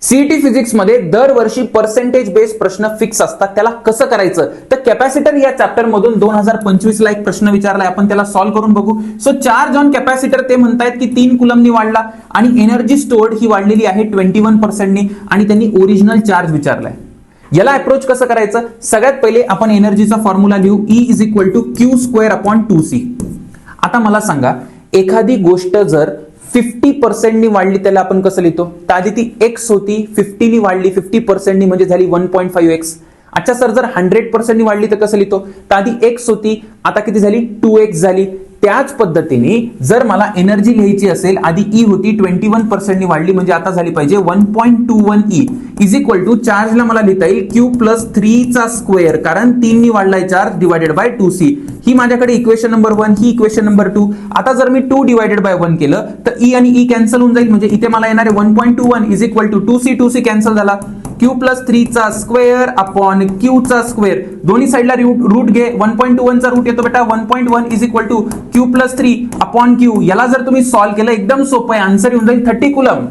CET physics मध्ये दरवर्षी percentage base प्रश्न फिक्स असतात. त्याला कसं करायचं तर कॅपॅसिटर या चॅप्टर मधून 2025 ला एक प्रश्न विचारलाय, आपण त्याला सॉल्व्ह करून बघू. सो चार्ज ऑन कॅपॅसिटर ते म्हणतायत की 3 कुलमनी वाढला आणि एनर्जी स्टोर्ड ही वाढलेली आहे 21% आणि त्यांनी ओरिजिनल चार्ज विचारलाय. याला अप्रोच कसं करायचं, सगळ्यात पहिले आपण एनर्जीचा फॉर्म्युला लिहू, E is equal to Q square upon 2C. आता मला सांगा, एखादी गोष्ट जर 50% नी वाढली त्याला आपण कसं लिहितो, तर आधी ती x होती, 50 नी वाढली 50% नी म्हणजे झाली 1.5x. अच्छा सर, जर 100% नी वाढली तर कसं लिहितो, तर आधी x होती, आता किती झाली 2x झाली. त्याच पद्धतीने जर मला एनर्जी लिहायची असेल, आधी E होती 21% नी वाढली म्हणजे आता झाली पाहिजे 1.21 E इज इक्वल टू चार्जला मला लिहिता येईल Q प्लस 3 चा स्क्वेअर, कारण 3 नी वाढलाय चार्ज डिवाइडेड बाय 2C. ही माझ्याकडे इक्वेशन नंबर 1, ही इक्वेशन नंबर 2. आता जर मी 2 डिवाइडेड बाय 1 केलं तर E आणि E कॅन्सल होऊन जाईल, म्हणजे इथे मला येणार आहे 1.21 is equal to 2C cancel झाला, Q प्लस 3 चा स्क्वेअर अपॉन Q चा स्क्वेअर. दोन्ही साइडला रूट घे, 1.21 चा रूट येतो बेटा 1.1 is equal to Q plus 3 upon Q. याला जर तुम्ही सॉल्व्ह केलं, एकदम सोपं आहे, आन्सर येऊन जाईल 30 कुलम.